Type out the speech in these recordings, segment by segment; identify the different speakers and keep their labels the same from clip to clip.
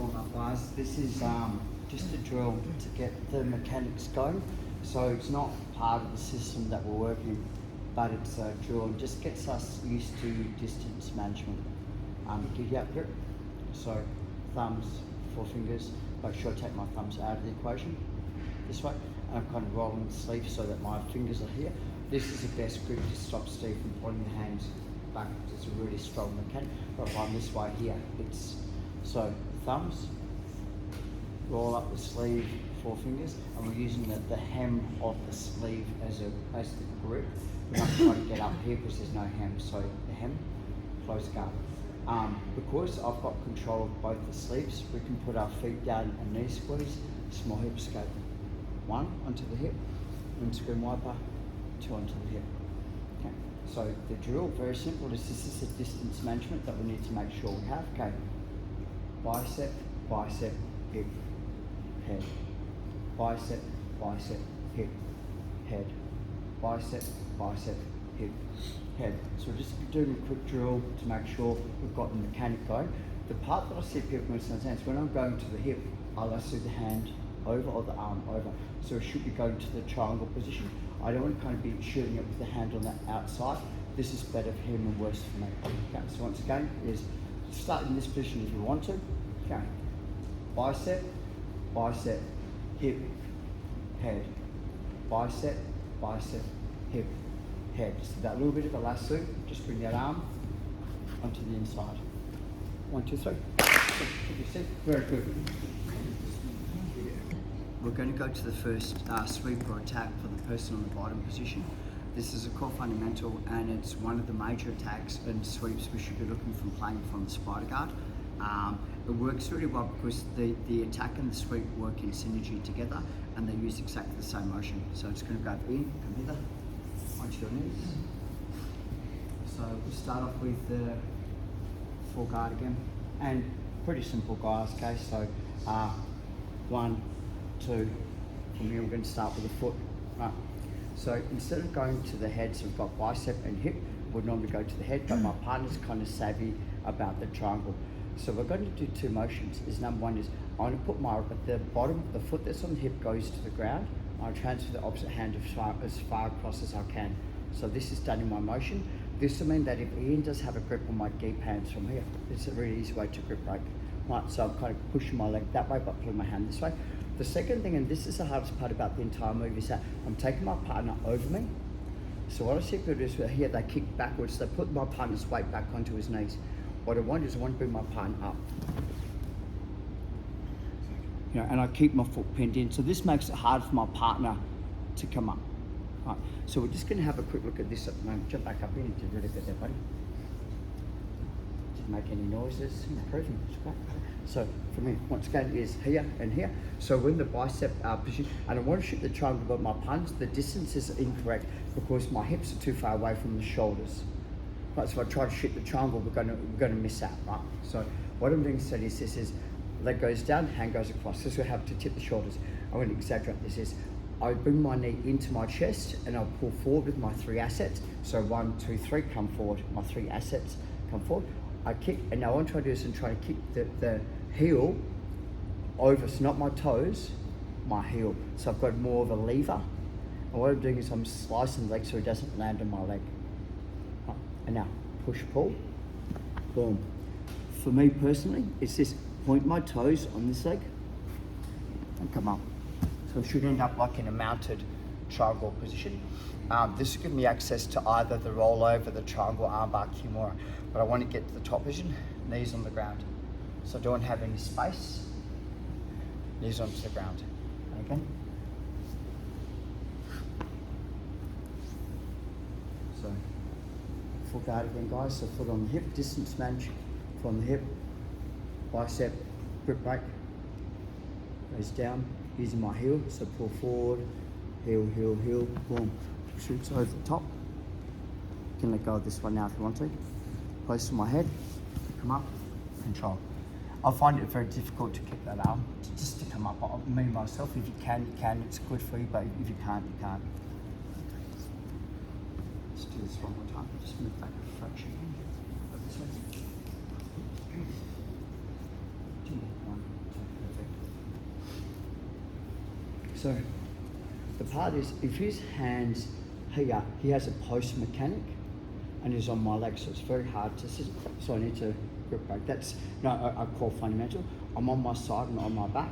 Speaker 1: warm up, guys. This is just a drill to get the mechanics going. So it's not part of the system that we're working, but it's a drill. It just gets us used to distance management. Give you up grip. So thumbs, forefingers. Make sure I take my thumbs out of the equation this way. And I'm kind of rolling the sleeve so that my fingers are here. This is the best grip to stop Steve from pulling the hands back. It's a really strong mechanic. But if I'm this way here, it's so thumbs, roll up the sleeve, forefingers, and we're using the hem of the sleeve as the grip. We're not trying to get up here because there's no hem, so the hem, close guard. Because I've got control of both the sleeves, we can put our feet down and knee squeeze, small hip escape. 1 onto the hip, windscreen wiper, 2 onto the hip. Okay. So the drill, very simple. This is the distance management that we need to make sure we have. Okay. Bicep, bicep, hip, head. Bicep, bicep, hip, head. Bicep, bicep, hip, head. So we're just doing a quick drill to make sure we've got the mechanic going. The part that I see people misunderstand is when I'm going to the hip, I'll see the hand over or the arm over. So it should be going to the triangle position. I don't want to kind of be shooting it with the hand on the outside. This is better for him and worse for me. Okay, so once again, is start in this position if you want to. Okay, bicep, bicep, hip, head. Bicep, bicep, hip, head. So that little bit of a lasso, just bring that arm onto the inside. 1, 2, 3. You see? Very good. We're going to go to the first sweep or attack for the person on the bottom position. This is a core fundamental and it's one of the major attacks and sweeps we should be looking from playing from the spider guard. It works really well because the attack and the sweep work in synergy together and they use exactly the same motion. So it's going to go in, come hither, onto your knees. So we'll start off with the full guard again. And pretty simple guys, okay? So 1, 2, from here we're going to start with the foot. Right. So instead of going to the head, so we've got bicep and hip, we'd normally go to the head, but my partner's kind of savvy about the triangle. So we're going to do 2 motions. Number 1 is I want to put the bottom of the foot that's on the hip goes to the ground. I transfer the opposite hand as far across as I can. So this is done in my motion. This will mean that if Ian does have a grip on my deep hands from here, it's a really easy way to grip break. Right, so I'm kind of pushing my leg that way, but pulling my hand this way. The second thing, and this is the hardest part about the entire move, is that I'm taking my partner over me. So what I see people do is here, they kick backwards, they put my partner's weight back onto his knees. What I want is I want to bring my partner up. You know, and I keep my foot pinned in. So this makes it hard for my partner to come up. Right, so we're just going to have a quick look at this at the moment. Jump back up in and do really good there, buddy. Didn't make any noises, improving, it's great. So for me, once again, is here and here. So we're in the bicep position, and I want to shoot the triangle, but my punch, the distance is incorrect because my hips are too far away from the shoulders. Right, so if I try to shoot the triangle, we're going to miss out, right? So what I'm doing instead is this is leg goes down, hand goes across. This will have to tip the shoulders. I'm going to exaggerate this is I bring my knee into my chest and I'll pull forward with my 3 assets. So 1, 2, 3, come forward. My 3 assets come forward. I kick, and now what I'm trying to do is I'm trying to kick the heel over, so not my toes, my heel. So I've got more of a lever. And what I'm doing is I'm slicing the leg so it doesn't land on my leg. Right. And now, push, pull, boom. For me personally, it's this, point my toes on this leg and come up. So it should end up like in a mounted triangle position. This will give me access to either the rollover, the triangle armbar, kimura, but I want to get to the top position, knees on the ground. So I don't have any space, knees onto the ground. And again. So full guard again, guys. So foot on the hip, distance manage from the hip, bicep, grip break, goes down, using my heel, so pull forward, heel, heel, heel, boom, shoots over the top. You can let go of this one now if you want to. Close to my head, come up, control. I find it very difficult to kick that arm, just to come up. Me, myself, if you can, it's good for you, but if you can't, you can't. Let's do this one more time, just move back a fraction. This way. 2, 1. So the part is, if his hands here, he has a post mechanic and he's on my leg, so it's very hard to sit. So I need to grip back. That's I call fundamental. I'm on my side and on my back.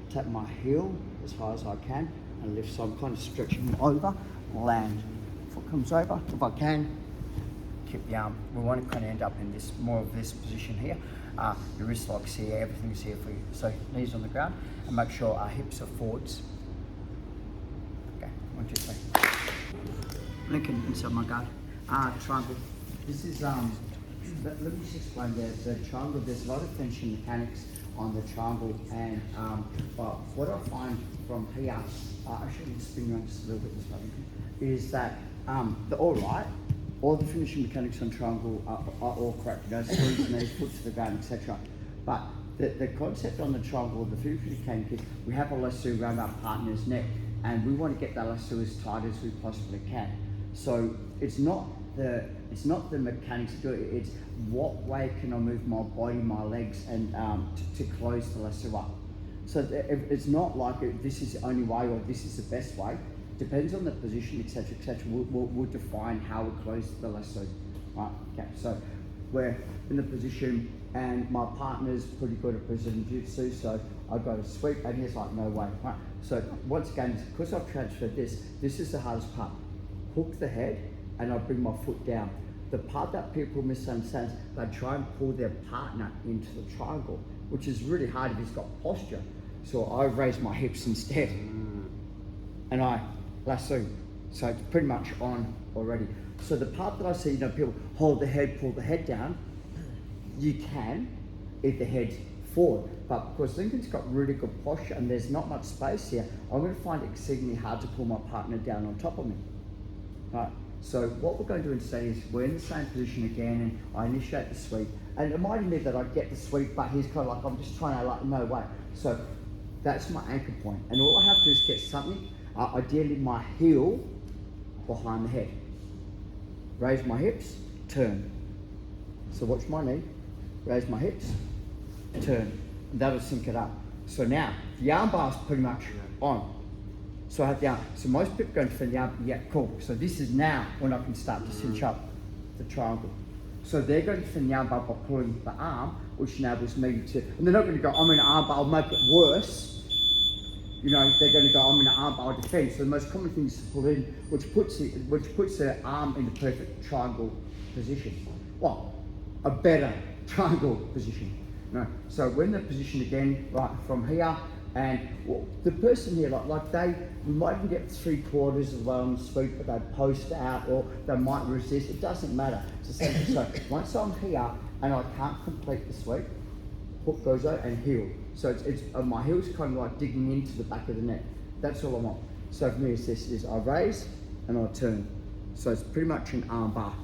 Speaker 1: Tap my heel as high as I can and lift. So I'm kind of stretching him over, land. Foot comes over. If I can, keep the arm. We want to kind of end up in this more of this position here. Your wrist locks here, everything's here for you. So knees on the ground and make sure our hips are forwards. Okay, 1, 2, 3. Lincoln inside my guard. Triangle. This is let me just explain the triangle. There's a lot of tension mechanics on the triangle, and but what I find from here, actually spin around just a little bit this way, is that they're all right. All the finishing mechanics on triangle are all correct. You know, sleeves, knees, foot to the ground, etc. But the concept on the triangle, the finishing mechanic is we have a lasso around our partner's neck, and we want to get that lasso as tight as we possibly can. So it's not the mechanics to do it. It's what way can I move my body, my legs, and to close the lasso up. So it's not like this is the only way or this is the best way. Depends on the position, etc., etc. We'll define how we close the lasso. Right? Okay. So we're in the position, and my partner's pretty good at Brazilian Jiu-Jitsu, so I got a sweep, and he's like, no way. Right? So once again, because I've transferred this is the hardest part. Hook the head, and I bring my foot down. The part that people misunderstand, they try and pull their partner into the triangle, which is really hard if he's got posture. So I raise my hips instead, and I lasso. So it's pretty much on already. So the part that I see, people hold the head, pull the head down, you can if the head's forward. But because Lincoln's got really good posture and there's not much space here, I'm going to find it exceedingly hard to pull my partner down on top of me. Right. So what we're going to do instead is we're in the same position again, and I initiate the sweep. And it might be that I get the sweep, but he's kind of like, I'm just trying to like, no way. So that's my anchor point. And all I have to do is get something, ideally my heel behind the head. Raise my hips, turn. So watch my knee, raise my hips, turn. And that'll sync it up. So now, the arm bar's pretty much on. So I have the arm. So most people go to the arm, yeah, cool. So this is now when I can start to cinch up the triangle. So they're going to defend the arm bar by pulling the arm, which enables me to, and they're not going to go, I'm in an arm bar, I'll make it worse. You know, they're going to go, I'm in an arm bar, I'll defend. So the most common thing is to pull in, which puts the arm in the perfect triangle position. Well, a better triangle position. No. So we're in the position again, right, from here. And the person here, like they might even get 3/4 of the way on the sweep, but they post out or they might resist. It doesn't matter. It's the same thing. So once I'm here and I can't complete the sweep, hook goes out and heel. So it's my heel's kind of like digging into the back of the neck. That's all I want. So for me, it's this: is I raise and I turn. So it's pretty much an arm bar,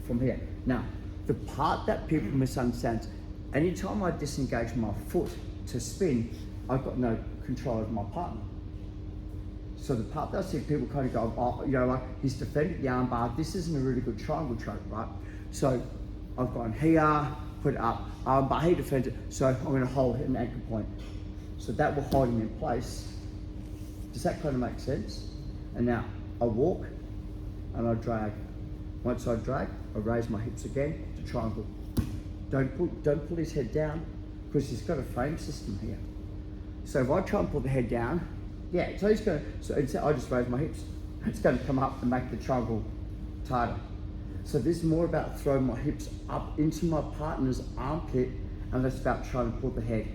Speaker 1: from here. Now, the part that people misunderstand: anytime I disengage my foot to spin, I've got no control of my partner. So the part that I see people kind of go, like he's defended the arm bar. This isn't a really good triangle choke, right? So I've gone here, put it up, arm bar, he defends it. So I'm going to hold an anchor point. So that will hold him in place. Does that kind of make sense? And now I walk and I drag. Once I drag, I raise my hips again to triangle. Don't pull his head down because he's got a frame system here. So if I try and pull the head down, so he's going to, so instead I just raise my hips, it's going to come up and make the triangle tighter. So this is more about throwing my hips up into my partner's armpit and less about trying to pull the head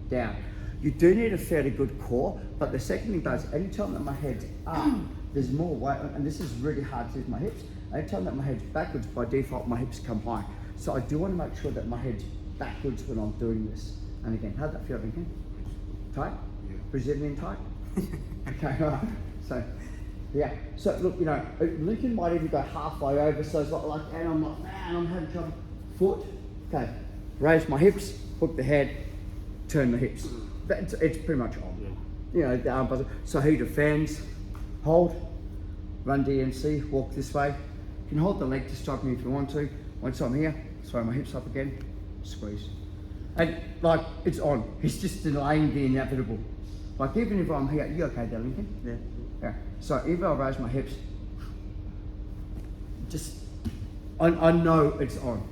Speaker 1: down. You do need a fairly good core, but the second thing is anytime that my head's up, there's more weight, and this is really hard to use my hips. Anytime that my head's backwards, by default my hips come high. So I do want to make sure that my head's backwards when I'm doing this. And again, how'd that feel again? Tight? Yeah. Brazilian tight? Okay, all right. So, yeah. So look, Lincoln might even go halfway over, so it's like, and I'm like, man, I'm having trouble. Foot, okay. Raise my hips, hook the head, turn the hips. It's pretty much on. Yeah. The arm buzzer. So he defends, hold, run DNC, walk this way. You can hold the leg to strike me if you want to. Once I'm here, throw my hips up again, squeeze. And it's on. He's just delaying the inevitable. Like even if I'm here, you okay there, Lincoln?
Speaker 2: Yeah.
Speaker 1: Yeah. So if I raise my hips, just, I know it's on.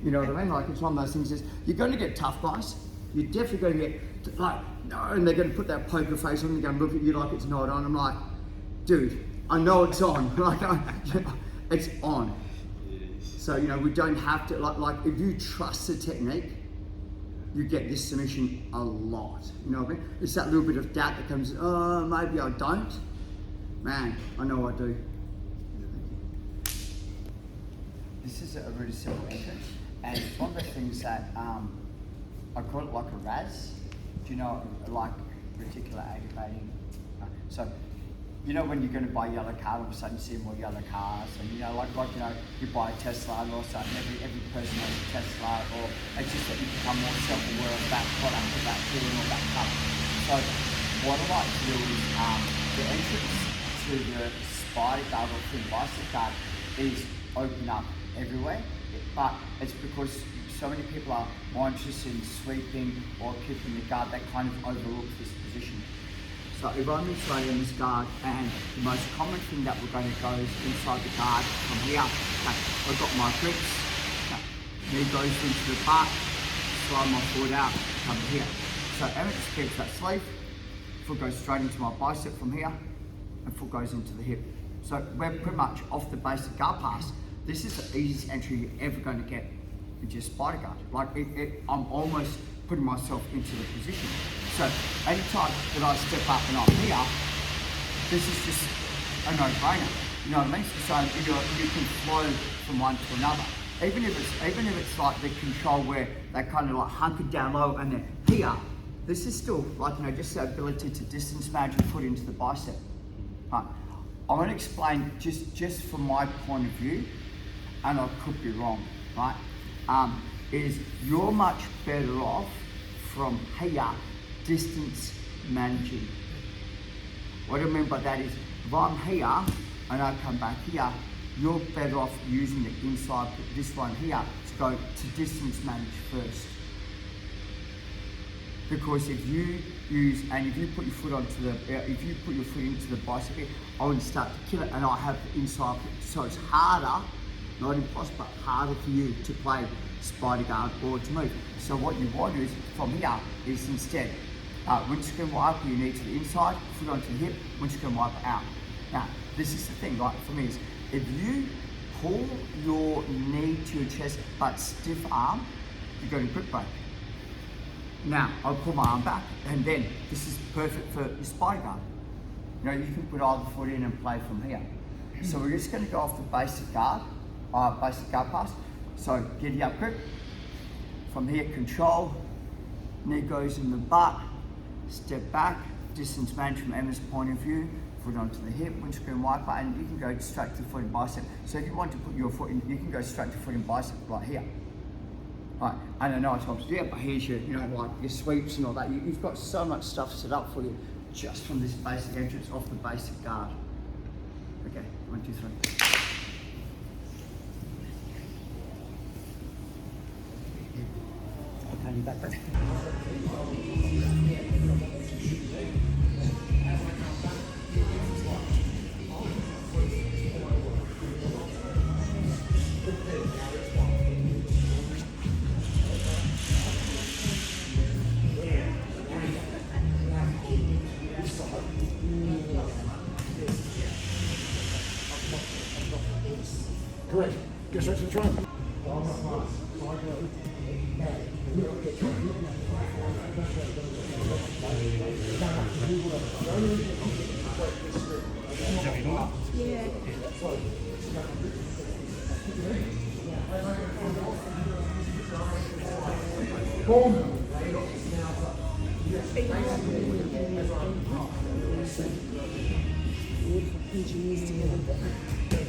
Speaker 1: You know what I mean? Like it's one of those things is, you're going to get tough guys. You're definitely going to get, like, no, and they're going to put that poker face on and going to look at you like it's not on. I'm like, dude, I know it's on. Like, it's on. So, you know, we don't have to, like if you trust the technique, you get this submission a lot. You know what I mean? It's that little bit of doubt that comes, oh, maybe I don't. Man, I know I do. This is a really simple entrance, and it's one of the things that I call it like a RAS. Do you know, like reticular activating? So, you know when you're going to buy a yellow car, all of a sudden you see more yellow cars, and you know, like you know, you buy a Tesla, and all of a sudden every person has a Tesla, or it's just that you become more self-aware of that product, of that feeling, or that color. So, what I like to do is the entrance to the spider guard or thin bicep guard is open up everywhere, but it's because so many people are more interested in sweeping or keeping the guard, they kind of overlook this position. So if I'm inside this guard, and the most common thing that we're going to go is inside the guard from here. Okay, I've got my grips, okay. Knee goes into the butt, slide my foot out, come here. So Emmett just keeps that sleeve, foot goes straight into my bicep from here, and foot goes into the hip. So we're pretty much off the basic guard pass. This is the easiest entry you're ever going to get into your spider guard. Like I'm almost putting myself into the position. So anytime that I step up and I'm here, this is just a no-brainer. You know what I mean? So you can flow from one to another. Even if it's like the control where they kind of like hunkered down low and then here, this is still like, you know, just the ability to distance manage and put into the bicep. Right. I'm going to explain just from my point of view, and I could be wrong, right? Is you're much better off from here, distance managing. What I mean by that is, if I'm here and I come back here, you're better off using the inside, this one here, to go to distance manage first. Because if you use, and if you put your foot onto the, if you put your foot into the bicep here, I would start to kill it, and I have the inside, so it's harder, not impossible, but harder for you to play spider guard or to move. So what you want to do is, from here, is instead, windscreen wiper your knee to the inside, foot onto the hip, windscreen wiper out. Now, this is the thing, right, for me is, if you pull your knee to your chest, but stiff arm, you're going to grip break. Now, I'll pull my arm back, and then this is perfect for your spider guard. You know, you can put either foot in and play from here. So we're just going to go off the basic guard pass. So giddy up grip. From here, control. Knee goes in the butt. Step back. Distance manage from Emma's point of view. Foot onto the hip, windscreen wiper, and you can go straight to foot and bicep. So if you want to put your foot in, you can go straight to foot and bicep right here. Right, and I know it's obviously, yeah, but here's your, you know, like your sweeps and all that. You've got so much stuff set up for you just from this basic entrance off the basic guard. Okay, 1, 2, 3. Okay, you back there.
Speaker 3: Correct. Get straight to the trunk.
Speaker 4: Yeah.
Speaker 3: Boom.
Speaker 4: Engineers together.